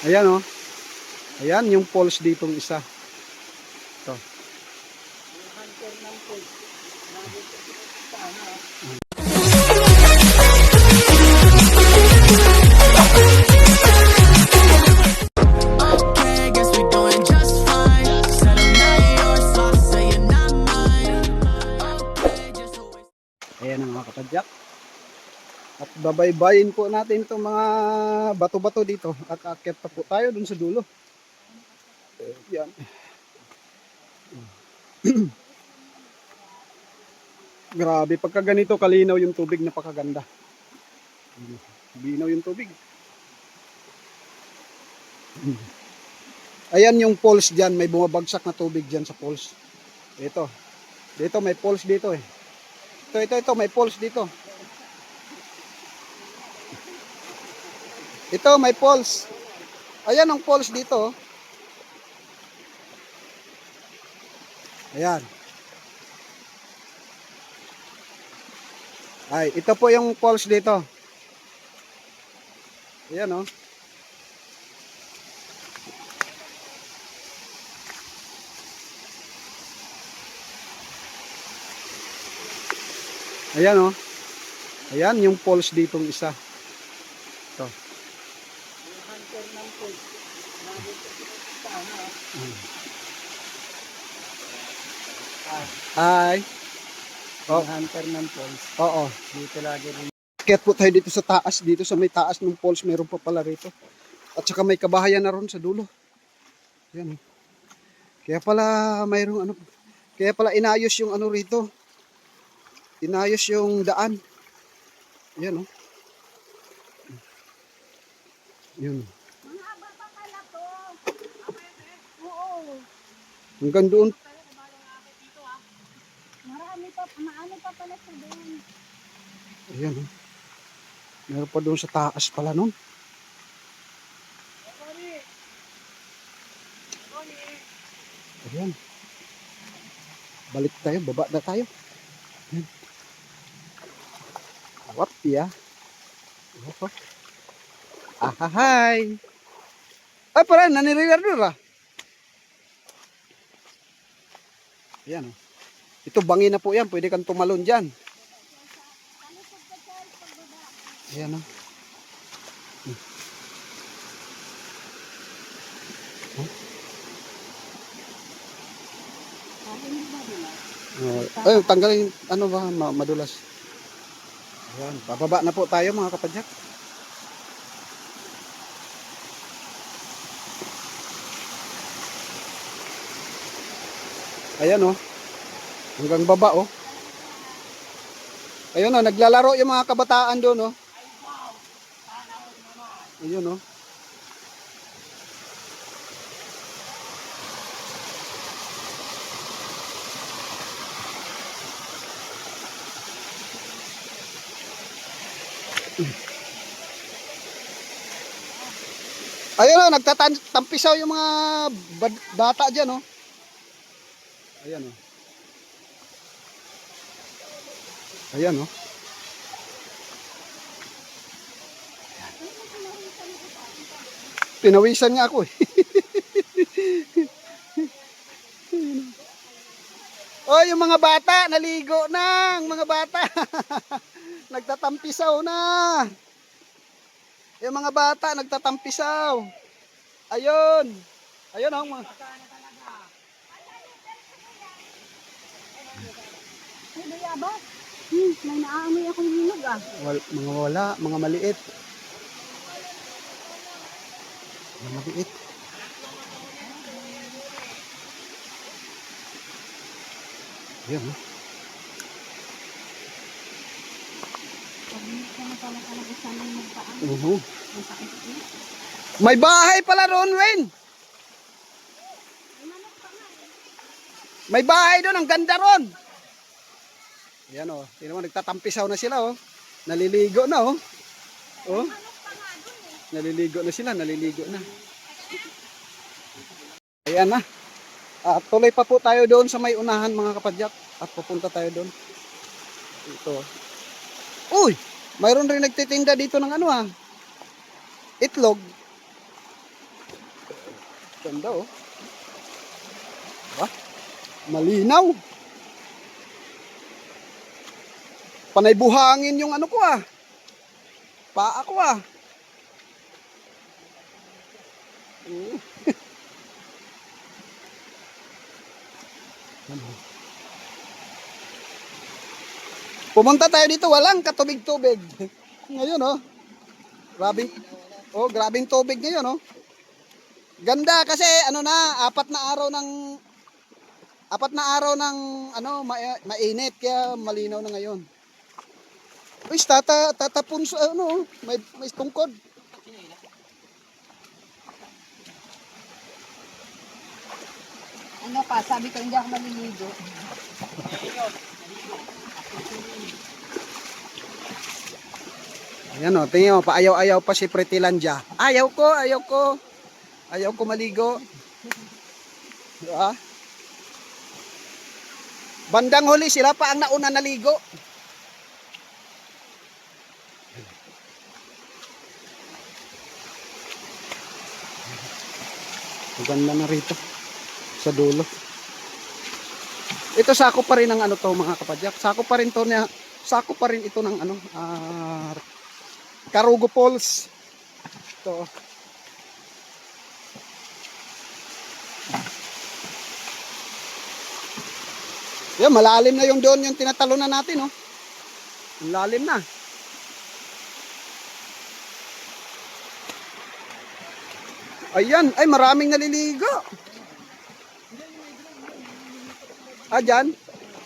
Ayan oh. Ayan yung falls ditong isa. Ito. Ayan ang mga kapadyak. At babaybayin po natin itong mga bato-bato dito. At aakyat pa po tayo dun sa dulo. Yan. Grabe, pagka ganito kalinaw yung tubig, napakaganda. Binaw yung tubig. Ayan yung falls dyan, may bumabagsak na tubig dyan sa falls. Ito. Dito may falls dito eh. Ito, may falls dito. Ito, may falls. Ayan ang falls dito. Ayan. Ay, ito po yung falls dito. Ayan oh. Ayan oh. Ayan yung falls ditong isa. Ito. Hi. Oh. Hunter ng falls. Oo. Dito lagi rin. Kaya po tayo dito sa taas. Dito sa may taas ng falls. Meron pa pala rito. At saka may kabahayan na ron sa dulo. Ayan. Kaya pala mayroong ano. Kaya pala inayos yung ano rito. Inayos yung daan. Ayan oh. Yun. Mahaba pa pala to. Oo. Hanggang doon. Marami pa, maano pa pala sa doon. Ayan oh. Meron pa doon sa taas pala nun. Ayan. Balik tayo, baba na tayo. Ayan. Wap ya. Opo. Ahahay. Ay pala, naniriwardo ra. Ayan oh. Ito bangin na po yan, pwede kang tumalon dyan. Ayan oh. Ay, tanggalin ano ba madulas. Ayan, bababa na po tayo mga kapadyak. Ayan oh. Hanggang baba oh. Ayun oh, naglalaro yung mga kabataan doon oh. Ayun oh. Ayun oh, nagtatampisaw yung mga bata dyan oh. Ayan oh. Ayan oh. Pinawisan niya ako eh. Oh, yung mga bata, naligo na. Mga bata. Nagtatampisaw na. Yung mga bata, nagtatampisaw. Ayun. Ayun oh. Ay, bayaba. May naamoy akong hinog ah. Mga wala, mga maliit. Mga maliit. Ayan oh. May bahay pala ron, Wayne. May bahay doon, ang ganda ron. Ayan o, tingnan mo, nagtatampisaw na sila o. Naliligo na o. Oh. Naliligo na sila, naliligo na. Ayan na. Tuloy pa po tayo doon sa may unahan mga kapadyak. At pupunta tayo doon. Ito. Uy! Mayroon rin nagtitinda dito ng ano ah. Itlog. Ganda oh. Diba? Malinaw. Panay buhangin yung ano ko ah. Paa ko ah. Pumunta tayo dito, walang katubig-tubig. Ngayon oh. Grabing, grabing tubig ngayon oh. Ganda kasi ano na, apat na araw ng ano, mainit kaya malinaw na ngayon. Uy, tatapon sa ano, may tungkod. Ano pa, sabi ko hindi ako maliligo. Ayan o, tingin mo, paayaw-ayaw pa si Pretilandia. Ayaw ko maligo. Diba? Bandang huli sila pa ang nauna naligo. Maganda na rito sa dulo. Ito sako pa rin ng ano to mga kapadyak. Sako pa rin ito ng ano, Karugo Falls. Ito. Yan, malalim na yung doon yung tinatalunan natin, oh. Lalim na. Ayan, ay maraming naliligo. Ah, dyan?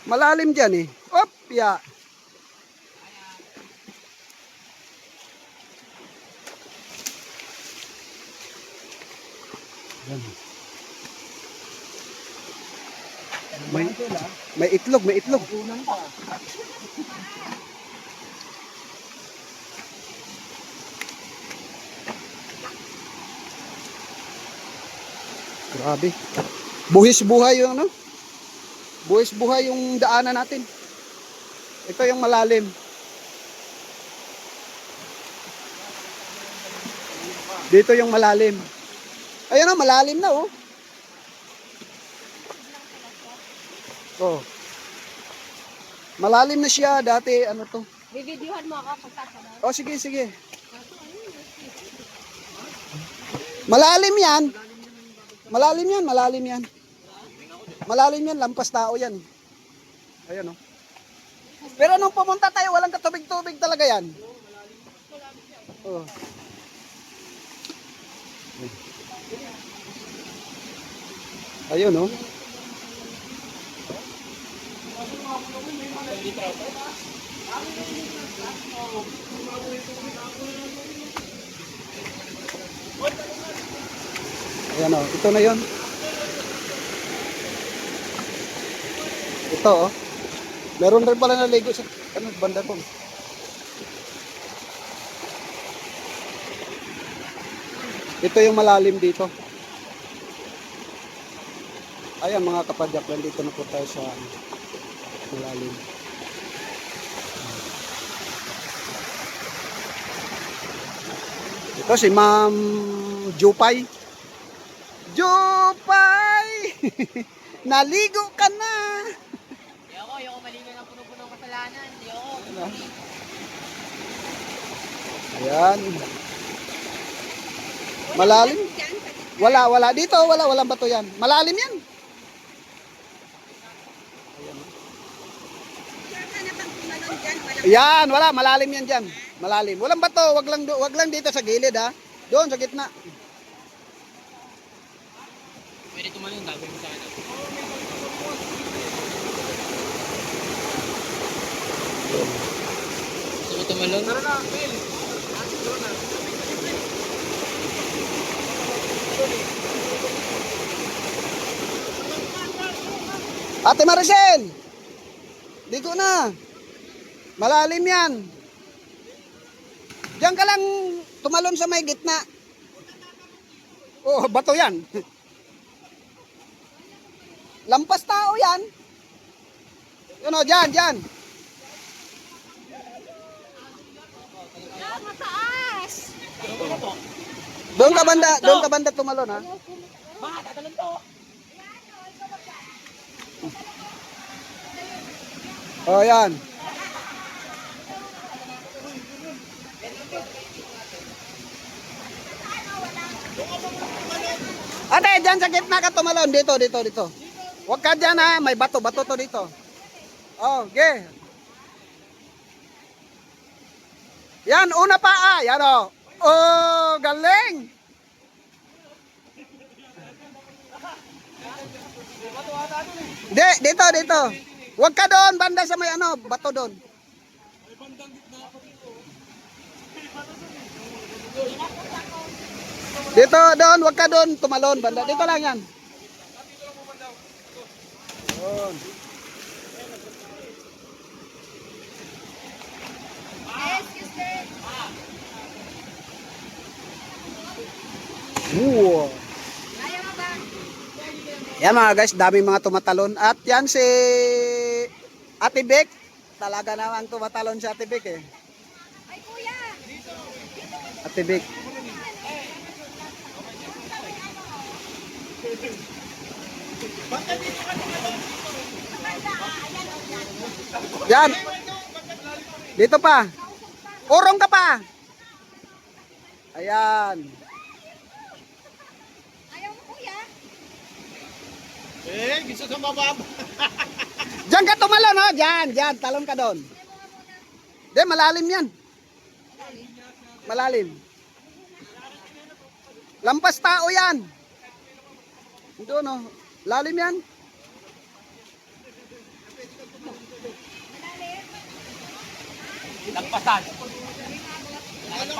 Malalim dyan eh. Op, ya. Yan. May itlog. Grabe. Buhis buhay yung ano? Buhis buhay yung daanan natin. Ito yung malalim. Dito yung malalim. Ayun oh, malalim na oh. Oh. Malalim na siya dati ano to. Bibidyohan mo ako pagkasabay. Oh, sige. Malalim yan. Malalim yan, lampas tao yan. Ayan oh. Pero nung pumunta tayo, walang katubig-tubig talaga yan. Oh. Ayun oh. Ayan o, ito na yon. Ito o. Meron rin pala naligo sa banda ko. Ito yung malalim dito. Ayan mga kapadyak, dito na po tayo sa malalim. Ito si Ma'am Jupay. Naligo ka na. Ayoko maligo ng puno-punong kasalanan. Ayoko. Ayan. Malalim? Wala. Dito, walang bato yan. Malalim yan. Ayan, wala. Malalim yan dyan. Malalim. Walang bato. Wag lang dito sa gilid ha. Doon sa gitna. Pwede tumalon, gagawin mo sa akin. Gusto mo tumalon? Tara na, Phil. Ate Maricel! Ligo na. Malalim yan. Diyan ka lang tumalon sa may gitna. Oh, bato yan. Lampas tao yan. Yun o, dyan. Mataas! Doon ka banda tumalon ha. Oh, yan. Ate, dyan sa gitna ka tumalon. Dito, dito, dito. Huwag ka dyan ha. May bato. Bato to dito. Oh, okay. Yan, una pa ah. Yan o. Oh, galing. Di, dito, dito. Huwag ka doon. Banda sa may ano. Bato doon. Dito, doon. Huwag ka doon. Tumalon. Banda. Dito lang yan. Doon. Wow. Yan mga guys, dami mga tumatalon. At yan si Ate Bek. Talaga namang tumatalon si Ate Bek eh. Ay, kuya! Ate Bek. Yan. Dito pa. Urong ka pa. Ayan. Ayaw mo, kuya? Gusto sa mababa. Diyan ka tumalon ha. Diyan, diyan. Talon ka doon. Di, malalim yan. Malalim. Lampas tao yan. Doon no. Lalim yan. Lagpasan. Ano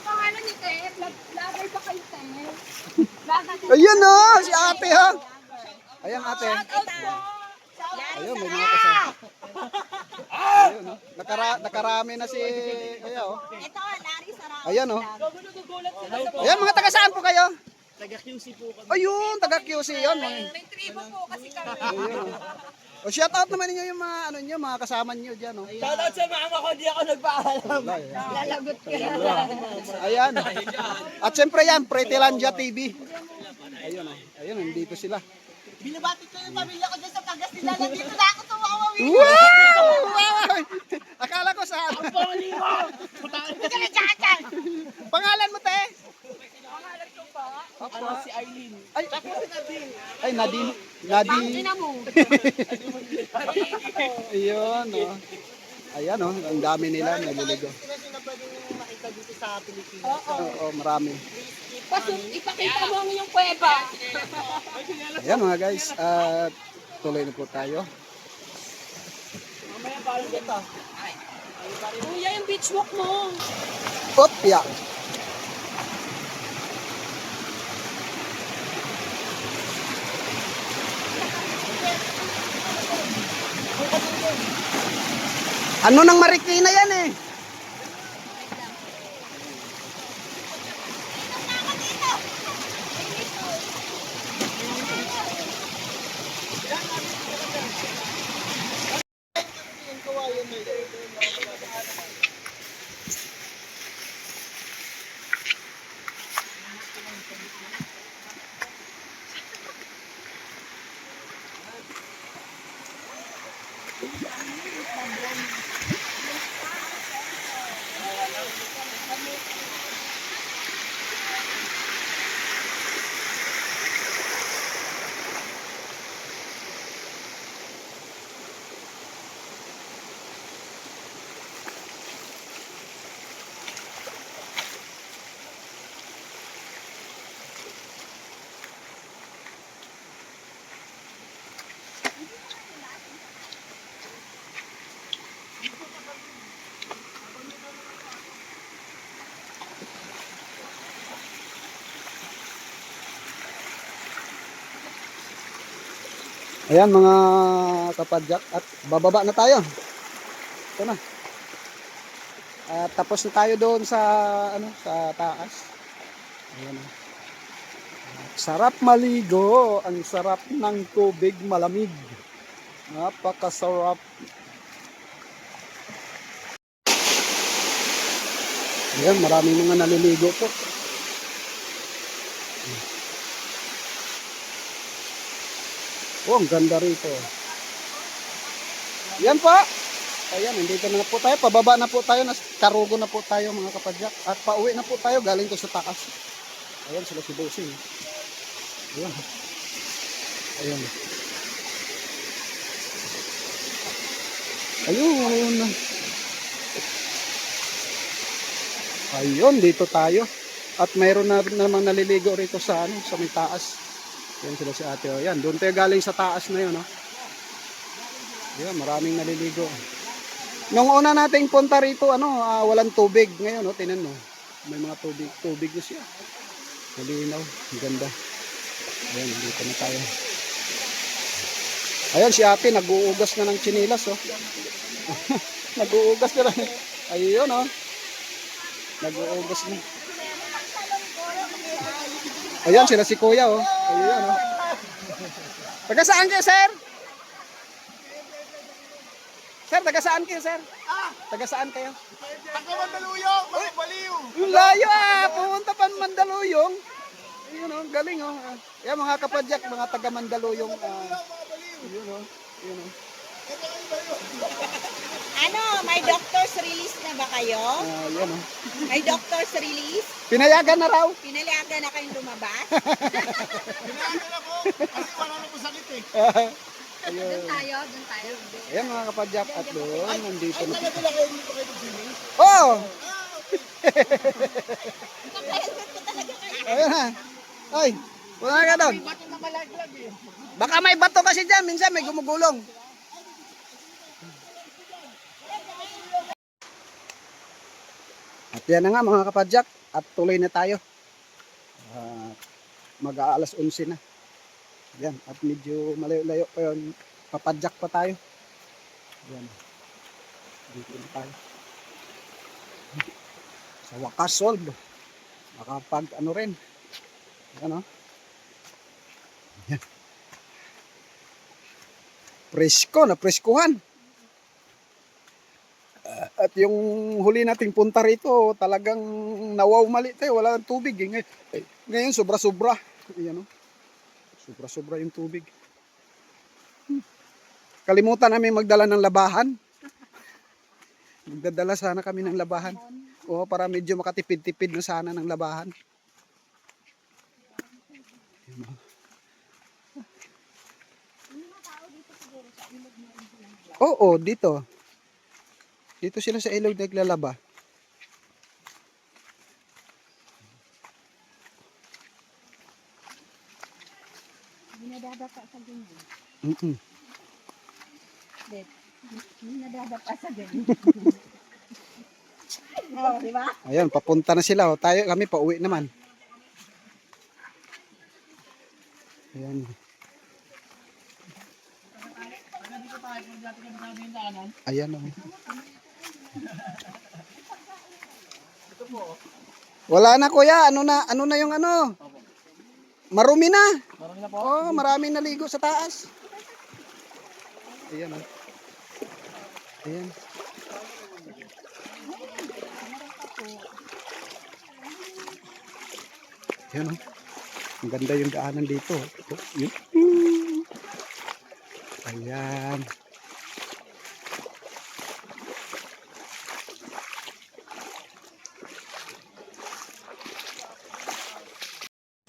pangalan ni Ted? Lagay pa kay Ted. Lagay Ayun no. Si ate ha. Ayan ate. Ayun, may mga kasama. Ayun no. Nakarami na si kaya oh. Ito, Larry Sarao. Ayan oh. Ayan mga taga saan po kayo? Taga QC po kami. Ayun, taga QC yun. May tribo po kasi kami. Ayun. O shout out naman niyo yung mga ano niyo, mga kasama niyo diyan oh. Shoutout sa mama ko, di ako nagpaalam. Lalagot ka. Ayan. At siyempre yan, Prettylandia TV. Ayun oh. Ayun, nandito sila. Binabati ko yung pamilya ko dyan sa Pangasinan. Nandito na ako tumawa. Wow! Wow! Akala ko saan? Poli mo! Hindi ka na dyan! Pangalan mo, te? Pangalan ko pa. Ano si Aileen? Ay, Tapos si Nadine. ay Nadine. Nadine. Ina mo. Ayun, oh. Ayan, oh. Ang dami nila, naliligo. Kasi na pwedeng makita dito sa Pilipinas. Oo, marami. Ipakita mo ang iyong kuweba. Ayan, mga guys. Tuloy na po tayo. Mamaya parang dito. Kuya, yung beach walk mo. Opya. Ano nang Marikina yan eh? Ayan mga kapadyak at bababa na tayo. Ito na. At tapos na tayo doon sa ano sa taas. Ayan. Sarap maligo, ang sarap ng tubig malamig. Napakasarap. Ayan, maraming mga naliligo po. Oh, ang ganda rito. Yan po. Ayan, nandito na po tayo. Pababa na po tayo. Karugo na po tayo mga kapadyak. At pauwi na po tayo. Galing to sa taas. Ayan sila si Bossing. Ayan. Ayan. Ayun. Ayun, dito tayo. At mayroon na namang naliligo rito sa sa may taas. Yan sila si ate. O, yan, doon tayo galing sa taas na yun. No? Yan, maraming naliligo. Nung una nating punta rito, walang tubig. Ngayon, tinan mo. May mga tubig na siya. Malinaw, ang ganda. Ayan, dito na tayo. Ayan, si ate, nag-uugas na ng tsinilas, oh. Nag-uugas na lang. Ayun, oh. Nag-uugas na. Ayan, sila si kuya, oh. Ayan, oh. Taga saan kayo, sir? Sir, taga saan kayo, sir? Taga saan kayo? Taga Mandaluyong, mga baliw. Yung layo, pumunta pa ng Mandaluyong. Ayun, oh, galing, oh. Ayan, mga kapadyak, mga taga Mandaluyong. Ayun, oh. Ayun, oh. Ano, may doctor's release na ba kayo? Ayan, oh. May doctor's release? Pinayagan na raw. Pinaliagan na kayong lumabas? Pinayagan ako kasi wala na po sakit eh. Ayun. Doon tayo. Ayan mga kapadyak at doon, nandito na. Talaga pala kayo dito kayo nag-swimming? Oh! Naka-helmet ko talaga kayo. Ayan na. Ay, wala ka doon. Bato na malaglag eh. Baka may bato kasi dyan, minsan may gumugulong. At yan na nga mga kapadyak, at tuloy na tayo. Mag-aalas 11 na. Yan, at medyo malayo-layo pa yun. Papadyak pa tayo. Yan. Dito na tayo. Sa wakas solve. Makapag ano rin. Yan o. Yan. Presko, na preskuhan. At yung huli nating punta rito, talagang nawaw mali tayo. Wala nang tubig. Ngayon, sobra-sobra. Ayan o. Sobra-sobra yung tubig. Kalimutan namin magdala ng labahan. Magdadala sana kami ng labahan. O, para medyo makatipid-tipid na sana ng labahan. Oo, dito. Dito sila sa ilog naglalaba. Nadadapa sa ganyan. Mm-mm. Nadadapa sa ganyan. Oh, di ba? Ayan, papunta na sila. O, kami pauwi naman. Ayan. Ayan o. Wala na kuya. Ano na yung ano? Marumi na. Marami na po. Oh, maraming naligo sa taas. Ayan o. Ayan. Ayan o. Ang ganda yung daanan dito. Yun. Ayan.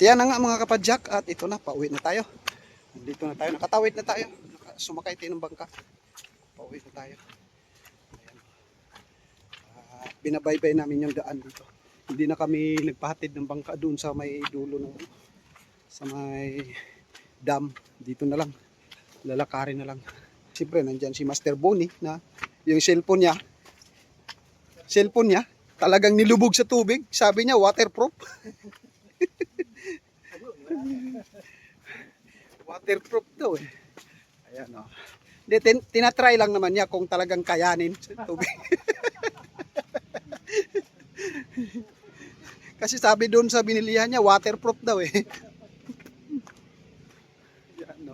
Yan na nga mga kapadyak at ito na, pauwi na tayo. Dito na tayo, nakatawid na tayo. Sumakay tayo ng bangka. Pauwi na tayo. Ayan. Binabaybay namin yung daan dito. Hindi na kami nagpahatid ng bangka doon sa may dulo ng sa may dam. Dito na lang. Lalakarin na lang. Siyempre, nandyan si Master Bonnie na yung cellphone niya, talagang nilubog sa tubig. Sabi niya, waterproof. Waterproof daw eh. Ayan o. Tinatry lang naman niya kung talagang kayanin sa tubig. Kasi sabi doon sa binilihan niya, waterproof daw eh. Ayan o.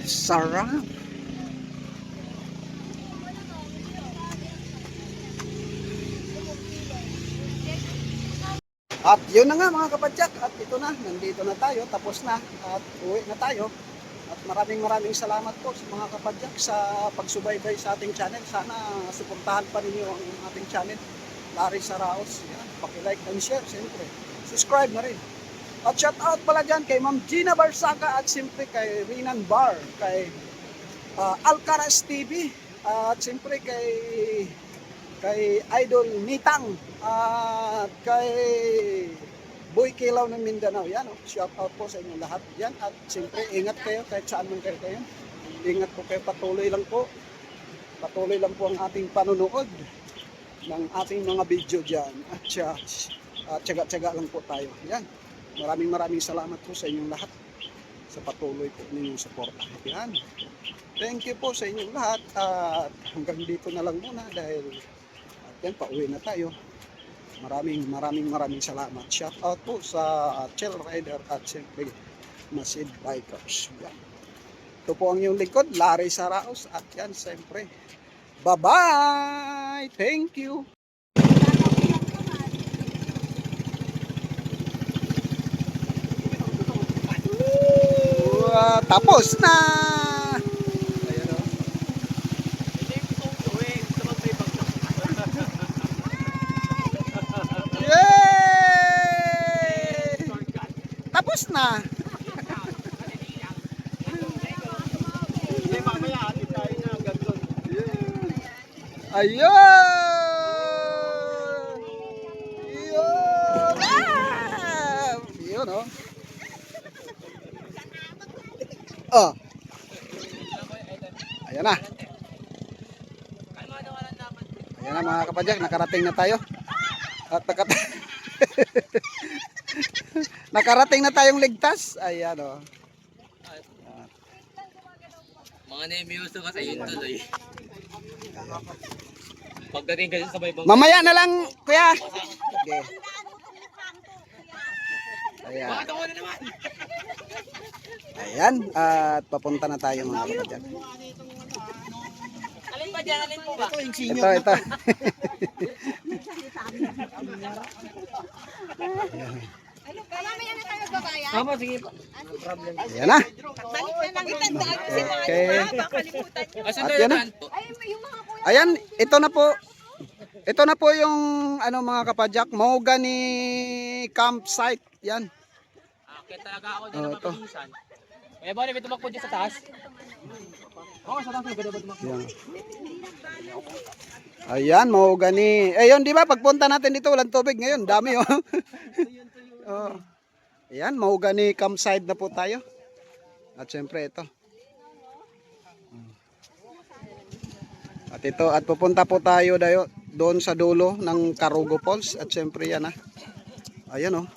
Sarap. At yun na nga mga kapadyak, at ito na, nandito na tayo, tapos na, at uwi na tayo. At maraming salamat po sa mga kapadyak sa pagsubaybay sa ating channel. Sana suportahan pa ninyo ang ating channel, Larry Saraos. Yan, paki-like and share, siyempre. Subscribe na rin. At shout out pala dyan kay Ma'am Gina Barsaca at siyempre kay Rinan Bar, kay Alcaraz TV, at siyempre kay Idol Nitang, at kay Boy Kilaw ng Mindanao. Yan, shout out po sa inyo lahat yan. At siyempre ingat kayo kahit saan man kayo. Ingat po kayo, patuloy lang po ang ating panunood ng ating mga video dyan. At tiyaga-tiyaga lang po tayo. Yan, maraming salamat po sa inyong lahat sa patuloy po ninyong suporta. Yan, thank you po sa inyong lahat. At hanggang dito na lang muna dahil yan, pauwi na tayo. Maraming salamat. Shout out po sa Trail Rider at siyempre Masid Bikers. Yan. Ito po ang iyong lingkod, Larry Saraos. At yan, siyempre, bye-bye! Thank you! Tapos na! Ayan o. Yay! Tapos na! Hindi, mamaya atin tayo na hanggang doon. Ayun! Yun! Ah! Yun o. Oh. Ayan na. Ayan na mga kapadyak, nakarating na tayo. At nakarating na tayong ligtas. Ayan o. Mga nemiuso kasi yun tuloy. Pagdating kasi sa may bangka. Mamaya na lang, kuya. Okay. Ayan. Bakit ako na naman? Ayan, at papunta na tayo mga kapadyak. Alin ba dyan? Alin mo ba? Ito. Mamaya na tayo magbabayad. Tama, sige pa. Ayan na. Balik na lang. Itandaan ko si Okay. baka kalimutan niyo. Asan At tayo yan na. daan po? Ay, yung mga kuya. Ayan, ito na po. Ito na po yung ano mga kapadyak, Mahogany campsite. Yan. Akit talaga ako dyan Oh, na ito. mapilisan. Kaya ba may tumakbo dyan sa taas? Oo, sa taas. Pwede ba tumakbo? Yan. Ayan, Mahogany. Eh yun, di ba? Pagpunta natin dito, walang tubig ngayon. Dami oh. Oh. Ayan, Mahogany campsite na po tayo. At syempre ito. At pupunta po tayo doon sa dulo ng Carugo Falls. At syempre yan ah. Ayan oh.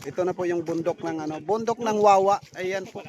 Ito na po yung bundok ng bundok ng Wawa. Ayan po.